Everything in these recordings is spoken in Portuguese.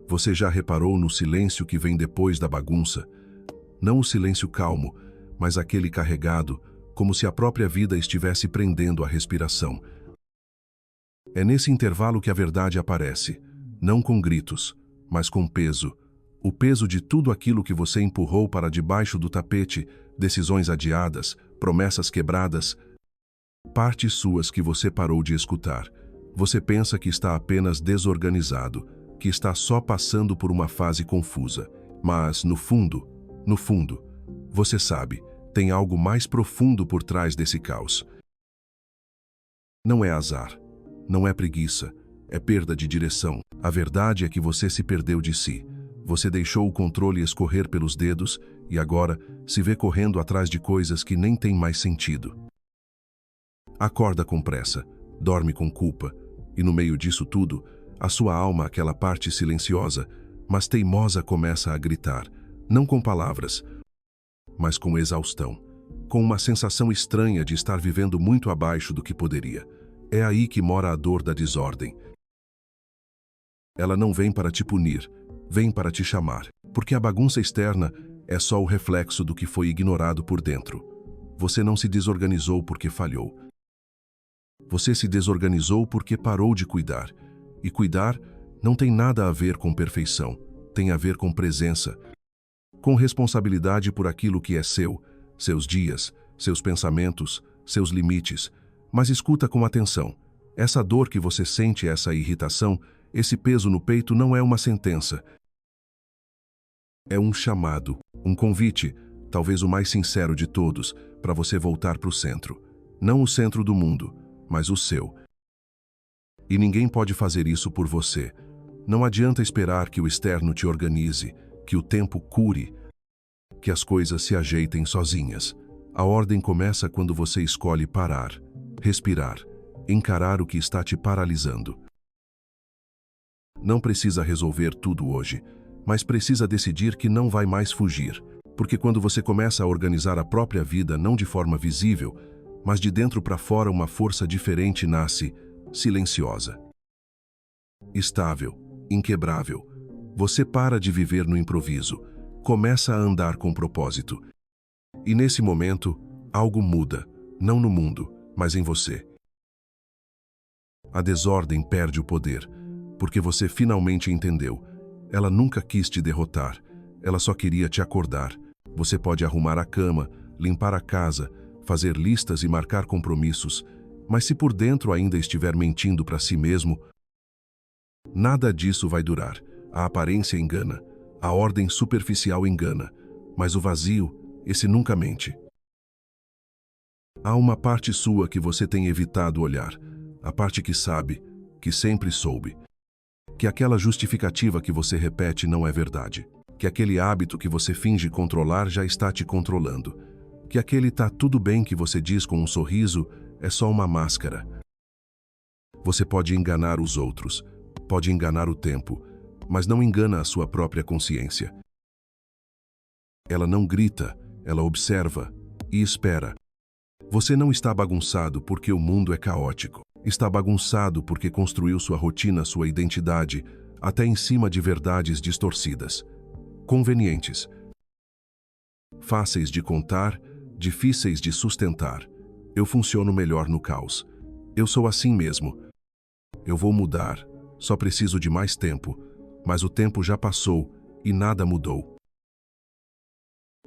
Você já reparou no silêncio que vem depois da bagunça? Não o silêncio calmo, mas aquele carregado, como se a própria vida estivesse prendendo a respiração. É nesse intervalo que a verdade aparece, não com gritos, mas com peso. O peso de tudo aquilo que você empurrou para debaixo do tapete, decisões adiadas, promessas quebradas, partes suas que você parou de escutar. Você pensa que está apenas desorganizado, que está só passando por uma fase confusa. Mas, no fundo, você sabe, tem algo mais profundo por trás desse caos. Não é azar, não é preguiça, é perda de direção. A verdade é que você se perdeu de si. Você deixou o controle escorrer pelos dedos e agora se vê correndo atrás de coisas que nem têm mais sentido. Acorda com pressa, dorme com culpa, e no meio disso tudo, a sua alma, aquela parte silenciosa, mas teimosa, começa a gritar, não com palavras, mas com exaustão, com uma sensação estranha de estar vivendo muito abaixo do que poderia. É aí que mora a dor da desordem. Ela não vem para te punir, vem para te chamar, porque a bagunça externa é só o reflexo do que foi ignorado por dentro. Você não se desorganizou porque falhou. Você se desorganizou porque parou de cuidar. E cuidar não tem nada a ver com perfeição, tem a ver com presença, com responsabilidade por aquilo que é seu, seus dias, seus pensamentos, seus limites. Mas escuta com atenção. Essa dor que você sente, essa irritação, esse peso no peito não é uma sentença. É um chamado, um convite, talvez o mais sincero de todos, para você voltar para o centro. Não o centro do mundo, mas o seu. E ninguém pode fazer isso por você. Não adianta esperar que o externo te organize, que o tempo cure, que as coisas se ajeitem sozinhas. A ordem começa quando você escolhe parar, respirar, encarar o que está te paralisando. Não precisa resolver tudo hoje, mas precisa decidir que não vai mais fugir. Porque quando você começa a organizar a própria vida, não de forma visível, mas de dentro para fora, uma força diferente nasce, silenciosa, estável, inquebrável. Você para de viver no improviso, começa a andar com propósito. E nesse momento, algo muda, não no mundo, mas em você. A desordem perde o poder, porque você finalmente entendeu. Ela nunca quis te derrotar, ela só queria te acordar. Você pode arrumar a cama, limpar a casa, fazer listas e marcar compromissos, mas se por dentro ainda estiver mentindo para si mesmo, nada disso vai durar. A aparência engana, a ordem superficial engana, mas o vazio, esse nunca mente. Há uma parte sua que você tem evitado olhar, a parte que sabe, que sempre soube, que aquela justificativa que você repete não é verdade, que aquele hábito que você finge controlar já está te controlando, que aquele tá tudo bem que você diz com um sorriso é só uma máscara. Você pode enganar os outros, pode enganar o tempo, mas não engana a sua própria consciência. Ela não grita, ela observa e espera. Você não está bagunçado porque o mundo é caótico. Está bagunçado porque construiu sua rotina, sua identidade, até em cima de verdades distorcidas, convenientes, fáceis de contar, difíceis de sustentar. Eu funciono melhor no caos. Eu sou assim mesmo. Eu vou mudar. Só preciso de mais tempo. Mas o tempo já passou e nada mudou.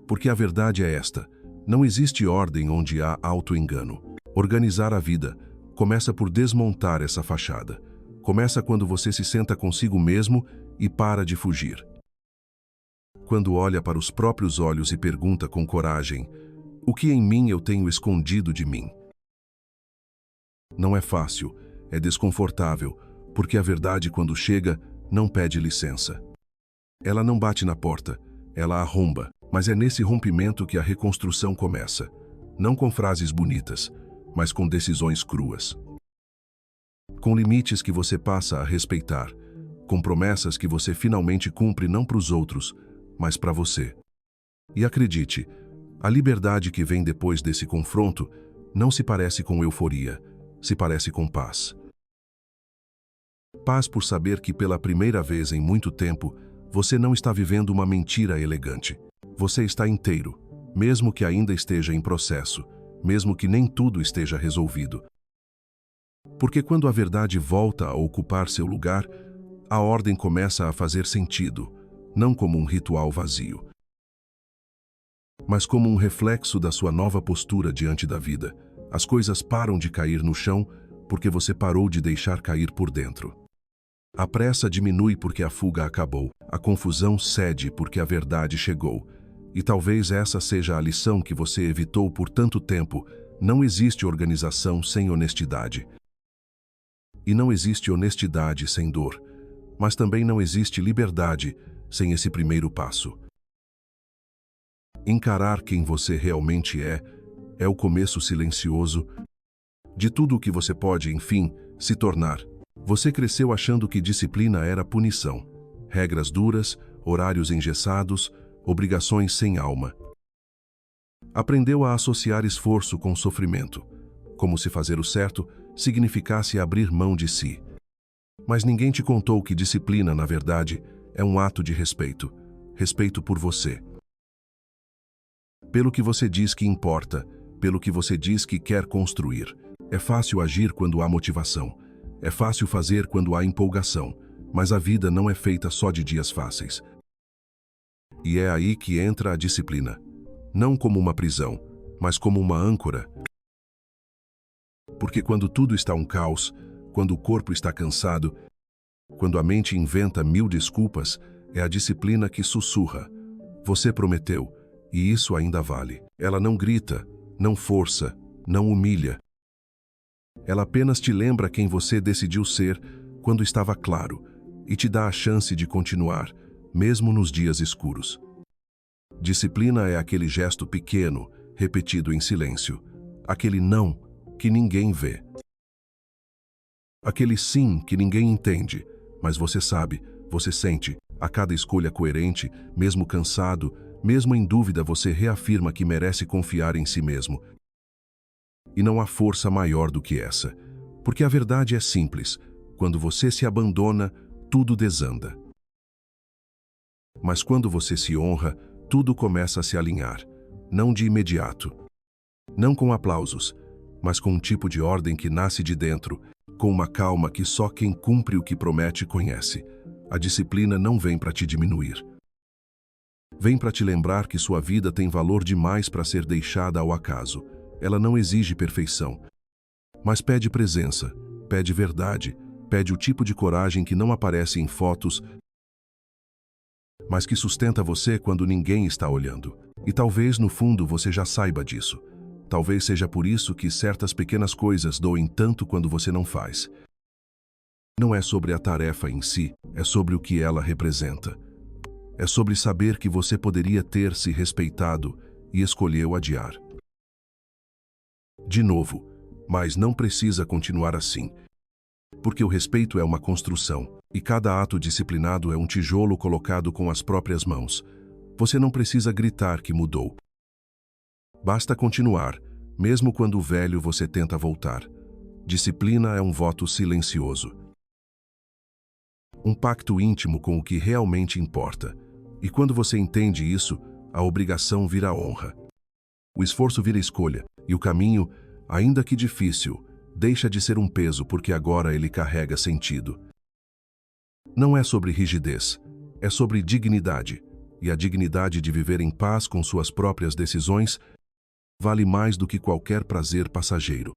Porque a verdade é esta. Não existe ordem onde há auto-engano. Organizar a vida começa por desmontar essa fachada. Começa quando você se senta consigo mesmo e para de fugir. Quando olha para os próprios olhos e pergunta com coragem: o que em mim eu tenho escondido de mim? Não é fácil, é desconfortável, porque a verdade, quando chega, não pede licença. Ela não bate na porta, ela arromba, mas é nesse rompimento que a reconstrução começa. Não com frases bonitas, mas com decisões cruas. Com limites que você passa a respeitar, com promessas que você finalmente cumpre não para os outros, mas para você. E acredite, a liberdade que vem depois desse confronto não se parece com euforia, se parece com paz. Paz por saber que pela primeira vez em muito tempo, você não está vivendo uma mentira elegante. Você está inteiro, mesmo que ainda esteja em processo, mesmo que nem tudo esteja resolvido. Porque quando a verdade volta a ocupar seu lugar, a ordem começa a fazer sentido, não como um ritual vazio, mas como um reflexo da sua nova postura diante da vida. As coisas param de cair no chão porque você parou de deixar cair por dentro. A pressa diminui porque a fuga acabou, a confusão cede porque a verdade chegou. E talvez essa seja a lição que você evitou por tanto tempo. Não existe organização sem honestidade. E não existe honestidade sem dor, mas também não existe liberdade sem esse primeiro passo. Encarar quem você realmente é o começo silencioso de tudo o que você pode, enfim, se tornar. Você cresceu achando que disciplina era punição, regras duras, horários engessados, obrigações sem alma. Aprendeu a associar esforço com sofrimento, como se fazer o certo significasse abrir mão de si. Mas ninguém te contou que disciplina, na verdade, é um ato de respeito, respeito por você. Pelo que você diz que importa, pelo que você diz que quer construir. É fácil agir quando há motivação. É fácil fazer quando há empolgação, mas a vida não é feita só de dias fáceis. E é aí que entra a disciplina. Não como uma prisão, mas como uma âncora. Porque quando tudo está um caos, quando o corpo está cansado, quando a mente inventa 1000 desculpas, é a disciplina que sussurra. Você prometeu, e isso ainda vale. Ela não grita, não força, não humilha. Ela apenas te lembra quem você decidiu ser quando estava claro e te dá a chance de continuar, mesmo nos dias escuros. Disciplina é aquele gesto pequeno, repetido em silêncio. Aquele não que ninguém vê. Aquele sim que ninguém entende, mas você sabe, você sente. A cada escolha coerente, mesmo cansado, mesmo em dúvida, você reafirma que merece confiar em si mesmo. E não há força maior do que essa, porque a verdade é simples. Quando você se abandona, tudo desanda. Mas quando você se honra, tudo começa a se alinhar, não de imediato. Não com aplausos, mas com um tipo de ordem que nasce de dentro, com uma calma que só quem cumpre o que promete conhece. A disciplina não vem para te diminuir. Vem para te lembrar que sua vida tem valor demais para ser deixada ao acaso. Ela não exige perfeição, mas pede presença, pede verdade, pede o tipo de coragem que não aparece em fotos, mas que sustenta você quando ninguém está olhando. E talvez no fundo você já saiba disso. Talvez seja por isso que certas pequenas coisas doem tanto quando você não faz. Não é sobre a tarefa em si, é sobre o que ela representa. É sobre saber que você poderia ter se respeitado e escolheu adiar. De novo, mas não precisa continuar assim. Porque o respeito é uma construção, e cada ato disciplinado é um tijolo colocado com as próprias mãos. Você não precisa gritar que mudou. Basta continuar, mesmo quando o velho você tenta voltar. Disciplina é um voto silencioso. Um pacto íntimo com o que realmente importa. E quando você entende isso, a obrigação vira honra. O esforço vira escolha, e o caminho, ainda que difícil, deixa de ser um peso porque agora ele carrega sentido. Não é sobre rigidez, é sobre dignidade, e a dignidade de viver em paz com suas próprias decisões vale mais do que qualquer prazer passageiro.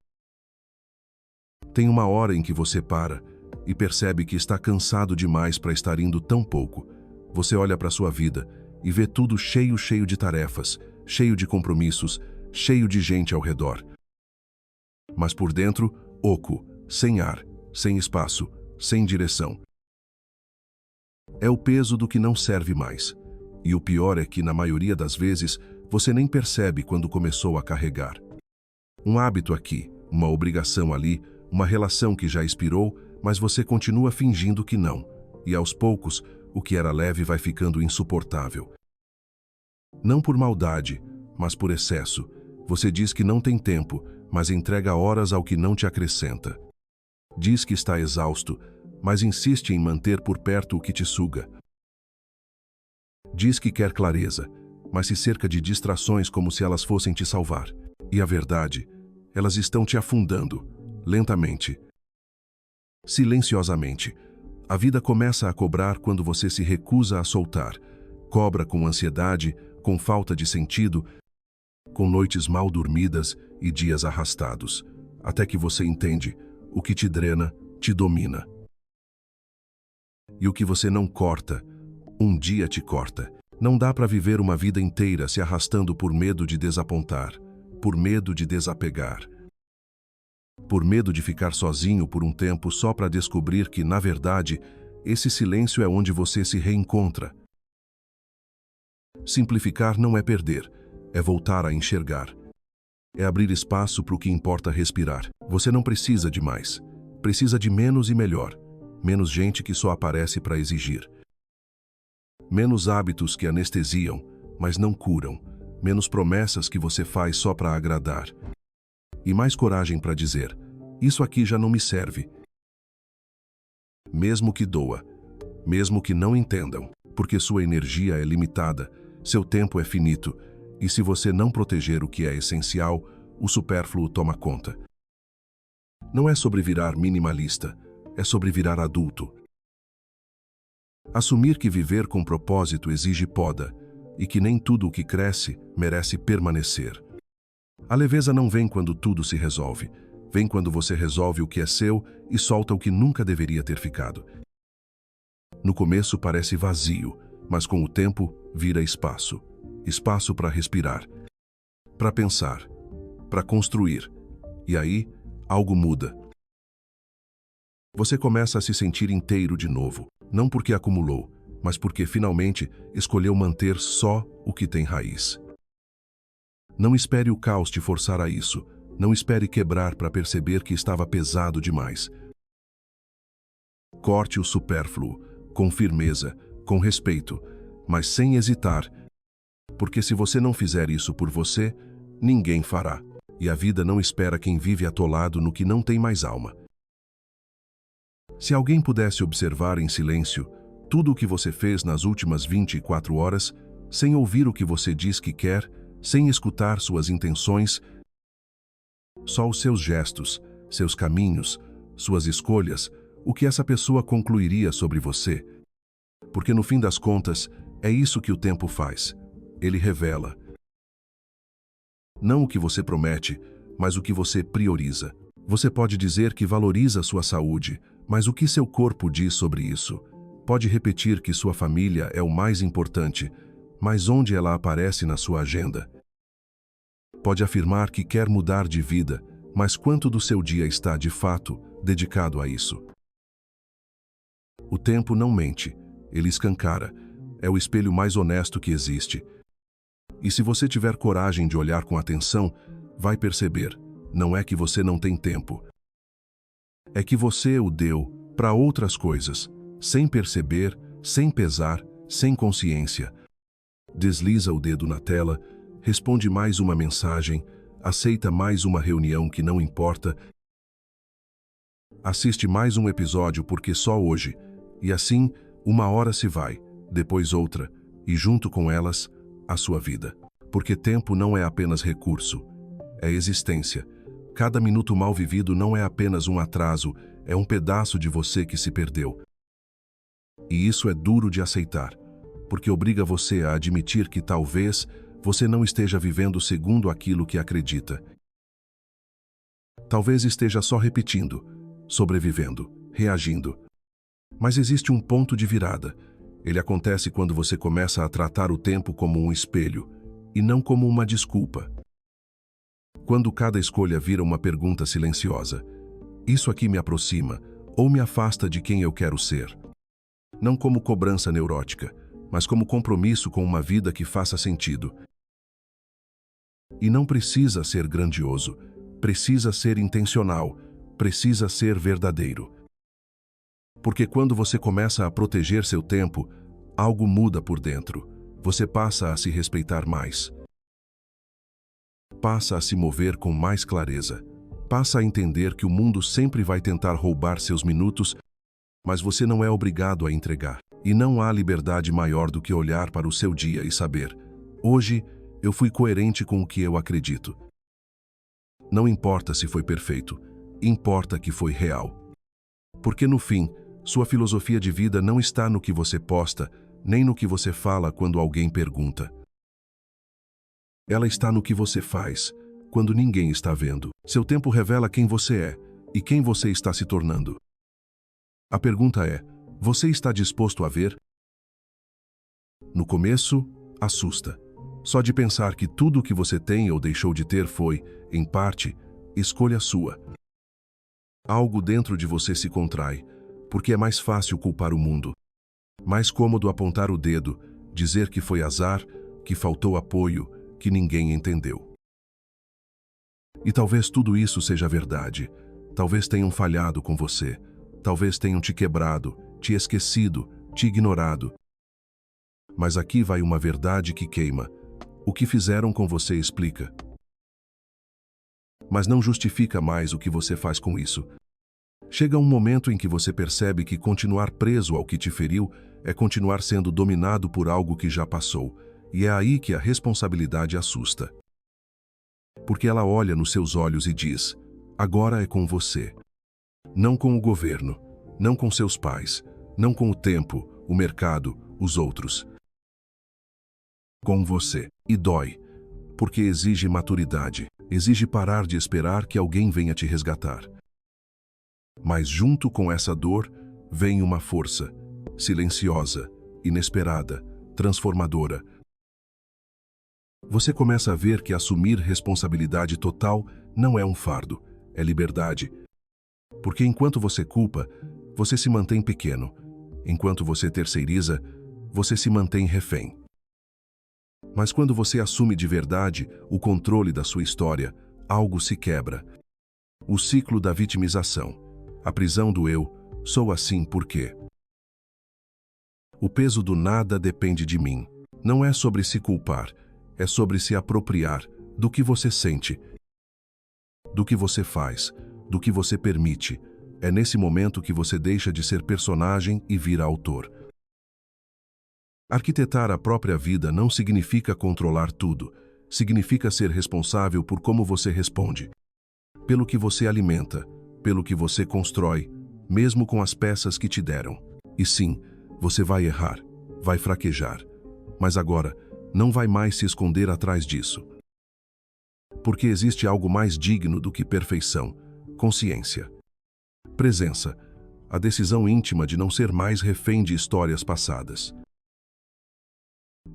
Tem uma hora em que você para e percebe que está cansado demais para estar indo tão pouco. Você olha para sua vida e vê tudo cheio de tarefas, cheio de compromissos, cheio de gente ao redor. Mas por dentro, oco, sem ar, sem espaço, sem direção. É o peso do que não serve mais. E o pior é que, na maioria das vezes, você nem percebe quando começou a carregar. Um hábito aqui, uma obrigação ali, uma relação que já expirou, mas você continua fingindo que não. E aos poucos, o que era leve vai ficando insuportável. Não por maldade, mas por excesso. Você diz que não tem tempo, mas entrega horas ao que não te acrescenta. Diz que está exausto, mas insiste em manter por perto o que te suga. Diz que quer clareza, mas se cerca de distrações como se elas fossem te salvar. E a verdade, elas estão te afundando, lentamente, silenciosamente. A vida começa a cobrar quando você se recusa a soltar. Cobra com ansiedade, com falta de sentido, com noites mal dormidas e dias arrastados, até que você entende, o que te drena, te domina. E o que você não corta, um dia te corta. Não dá para viver uma vida inteira se arrastando por medo de desapontar, por medo de desapegar, por medo de ficar sozinho por um tempo só para descobrir que, na verdade, esse silêncio é onde você se reencontra. Simplificar não é perder, é voltar a enxergar. É abrir espaço para o que importa respirar. Você não precisa de mais. Precisa de menos e melhor. Menos gente que só aparece para exigir. Menos hábitos que anestesiam, mas não curam. Menos promessas que você faz só para agradar. E mais coragem para dizer, isso aqui já não me serve. Mesmo que doa. Mesmo que não entendam. Porque sua energia é limitada, seu tempo é finito. E se você não proteger o que é essencial, o supérfluo toma conta. Não é sobre virar minimalista, é sobre virar adulto. Assumir que viver com propósito exige poda, e que nem tudo o que cresce merece permanecer. A leveza não vem quando tudo se resolve, vem quando você resolve o que é seu e solta o que nunca deveria ter ficado. No começo parece vazio, mas com o tempo vira espaço. Espaço para respirar, para pensar, para construir. E aí, algo muda. Você começa a se sentir inteiro de novo, não porque acumulou, mas porque finalmente escolheu manter só o que tem raiz. Não espere o caos te forçar a isso. Não espere quebrar para perceber que estava pesado demais. Corte o supérfluo, com firmeza, com respeito, mas sem hesitar. Porque se você não fizer isso por você, ninguém fará. E a vida não espera quem vive atolado no que não tem mais alma. Se alguém pudesse observar em silêncio tudo o que você fez nas últimas 24 horas, sem ouvir o que você diz que quer, sem escutar suas intenções, só os seus gestos, seus caminhos, suas escolhas, o que essa pessoa concluiria sobre você? Porque no fim das contas, é isso que o tempo faz. Ele revela. Não o que você promete, mas o que você prioriza. Você pode dizer que valoriza sua saúde, mas o que seu corpo diz sobre isso? Pode repetir que sua família é o mais importante, mas onde ela aparece na sua agenda? Pode afirmar que quer mudar de vida, mas quanto do seu dia está, de fato, dedicado a isso? O tempo não mente, ele escancara. É o espelho mais honesto que existe. E se você tiver coragem de olhar com atenção, vai perceber, não é que você não tem tempo. É que você o deu para outras coisas, sem perceber, sem pesar, sem consciência. Desliza o dedo na tela, responde mais uma mensagem, aceita mais uma reunião que não importa, assiste mais um episódio porque só hoje, e assim, uma hora se vai, depois outra, e junto com elas, a sua vida. Porque tempo não é apenas recurso, é existência. Cada minuto mal vivido não é apenas um atraso, é um pedaço de você que se perdeu. E isso é duro de aceitar, porque obriga você a admitir que talvez você não esteja vivendo segundo aquilo que acredita. Talvez esteja só repetindo, sobrevivendo, reagindo. Mas existe um ponto de virada. Ele acontece quando você começa a tratar o tempo como um espelho, e não como uma desculpa. Quando cada escolha vira uma pergunta silenciosa, isso aqui me aproxima ou me afasta de quem eu quero ser? Não como cobrança neurótica, mas como compromisso com uma vida que faça sentido. E não precisa ser grandioso, precisa ser intencional, precisa ser verdadeiro. Porque quando você começa a proteger seu tempo, algo muda por dentro. Você passa a se respeitar mais. Passa a se mover com mais clareza. Passa a entender que o mundo sempre vai tentar roubar seus minutos, Mas você não é obrigado a entregar. E não há liberdade maior do que olhar para o seu dia e saber: hoje eu fui coerente com o que eu acredito. Não importa se foi perfeito, importa que foi real. Porque no fim, sua filosofia de vida não está no que você posta, nem no que você fala quando alguém pergunta. Ela está no que você faz, quando ninguém está vendo. Seu tempo revela quem você é e quem você está se tornando. A pergunta é: você está disposto a ver? No começo, assusta. Só de pensar que tudo o que você tem ou deixou de ter foi, em parte, escolha sua. Algo dentro de você se contrai, porque é mais fácil culpar o mundo. Mais cômodo apontar o dedo, dizer que foi azar, que faltou apoio, que ninguém entendeu. E talvez tudo isso seja verdade. Talvez tenham falhado com você. Talvez tenham te quebrado, te esquecido, te ignorado. Mas aqui vai uma verdade que queima. O que fizeram com você explica. Mas não justifica mais o que você faz com isso. Chega um momento em que você percebe que continuar preso ao que te feriu é continuar sendo dominado por algo que já passou, e é aí que a responsabilidade assusta. Porque ela olha nos seus olhos e diz: agora é com você. Não com o governo, não com seus pais, não com o tempo, o mercado, os outros. Com você. E dói, porque exige maturidade, exige parar de esperar que alguém venha te resgatar. Mas junto com essa dor, vem uma força, silenciosa, inesperada, transformadora. Você começa a ver que assumir responsabilidade total não é um fardo, é liberdade. Porque enquanto você culpa, você se mantém pequeno. Enquanto você terceiriza, você se mantém refém. Mas quando você assume de verdade o controle da sua história, algo se quebra. O ciclo da vitimização, a prisão do eu, sou assim porque. O peso do nada depende de mim. Não é sobre se culpar, é sobre se apropriar do que você sente, do que você faz, do que você permite. É nesse momento que você deixa de ser personagem e vira autor. Arquitetar a própria vida não significa controlar tudo, significa ser responsável por como você responde, pelo que você alimenta, pelo que você constrói, mesmo com as peças que te deram. E sim, você vai errar, vai fraquejar, mas agora não vai mais se esconder atrás disso. Porque existe algo mais digno do que perfeição: consciência. Presença, a decisão íntima de não ser mais refém de histórias passadas.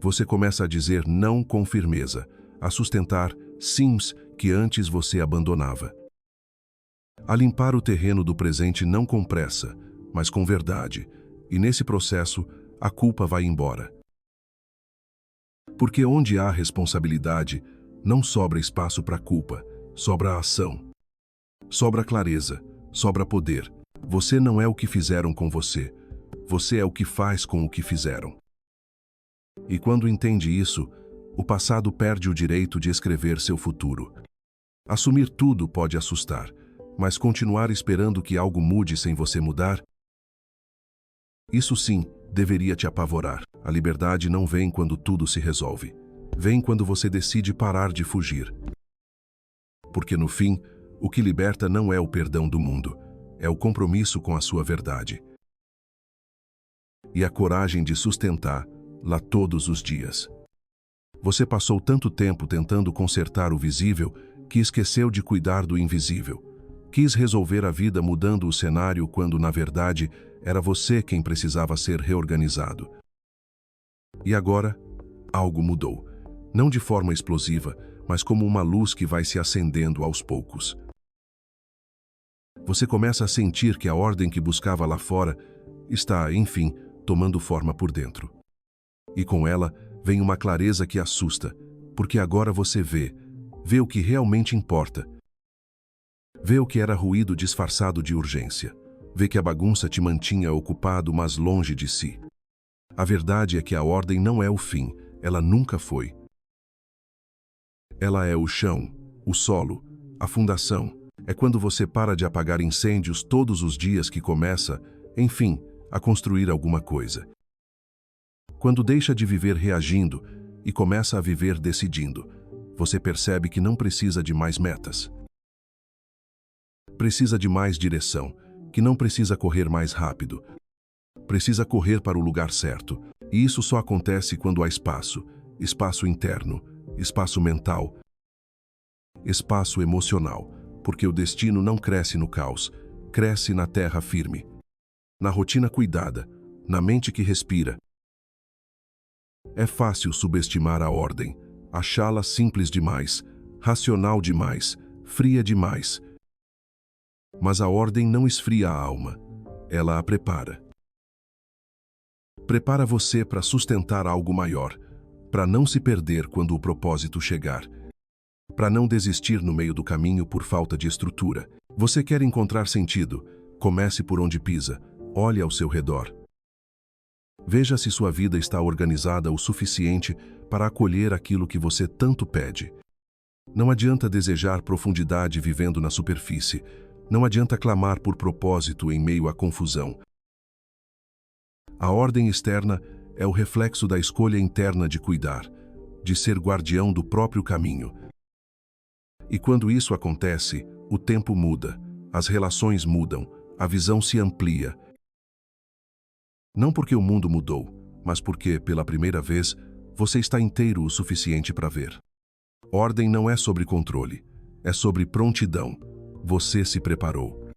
Você começa a dizer não com firmeza, a sustentar sims que antes você abandonava. A limpar o terreno do presente não com pressa, mas com verdade, e nesse processo a culpa vai embora. Porque onde há responsabilidade, não sobra espaço para culpa, sobra ação. Sobra clareza, sobra poder. Você não é o que fizeram com você, você é o que faz com o que fizeram. E quando entende isso, o passado perde o direito de escrever seu futuro. Assumir tudo pode assustar, mas continuar esperando que algo mude sem você mudar? Isso sim, deveria te apavorar. A liberdade não vem quando tudo se resolve. Vem quando você decide parar de fugir. Porque no fim, o que liberta não é o perdão do mundo, é o compromisso com a sua verdade. E a coragem de sustentar lá todos os dias. Você passou tanto tempo tentando consertar o visível que esqueceu de cuidar do invisível. Quis resolver a vida mudando o cenário quando, na verdade, era você quem precisava ser reorganizado. E agora, algo mudou. Não de forma explosiva, mas como uma luz que vai se acendendo aos poucos. Você começa a sentir que a ordem que buscava lá fora está, enfim, tomando forma por dentro. E com ela vem uma clareza que assusta, porque agora você vê o que realmente importa. Vê o que era ruído disfarçado de urgência. Vê que a bagunça te mantinha ocupado, mas longe de si. A verdade é que a ordem não é o fim, ela nunca foi. Ela é o chão, o solo, a fundação. É quando você para de apagar incêndios todos os dias que começa, enfim, a construir alguma coisa. Quando deixa de viver reagindo e começa a viver decidindo, você percebe que não precisa de mais metas. Precisa de mais direção, que não precisa correr mais rápido. Precisa correr para o lugar certo. E isso só acontece quando há espaço, espaço interno, espaço mental, espaço emocional, porque o destino não cresce no caos, cresce na terra firme, na rotina cuidada, na mente que respira. É fácil subestimar a ordem, achá-la simples demais, racional demais, fria demais. Mas a ordem não esfria a alma, ela a prepara. Prepara você para sustentar algo maior, para não se perder quando o propósito chegar, para não desistir no meio do caminho por falta de estrutura. Você quer encontrar sentido? Comece por onde pisa, olhe ao seu redor. Veja se sua vida está organizada o suficiente para acolher aquilo que você tanto pede. Não adianta desejar profundidade vivendo na superfície. Não adianta clamar por propósito em meio à confusão. A ordem externa é o reflexo da escolha interna de cuidar, de ser guardião do próprio caminho. E quando isso acontece, o tempo muda, as relações mudam, a visão se amplia. Não porque o mundo mudou, mas porque, pela primeira vez, você está inteiro o suficiente para ver. Ordem não é sobre controle, é sobre prontidão. Você se preparou.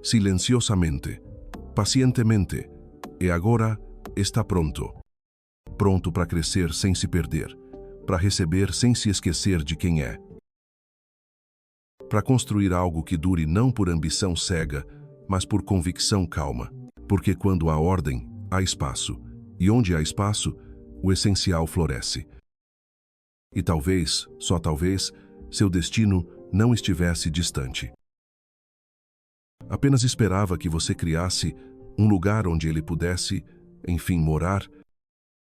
Silenciosamente, pacientemente, e agora está pronto. Pronto para crescer sem se perder, para receber sem se esquecer de quem é. Para construir algo que dure não por ambição cega, mas por convicção calma. Porque quando há ordem, há espaço. E onde há espaço, o essencial floresce. E talvez, só talvez, seu destino não estivesse distante. Apenas esperava que você criasse um lugar onde ele pudesse, enfim, morar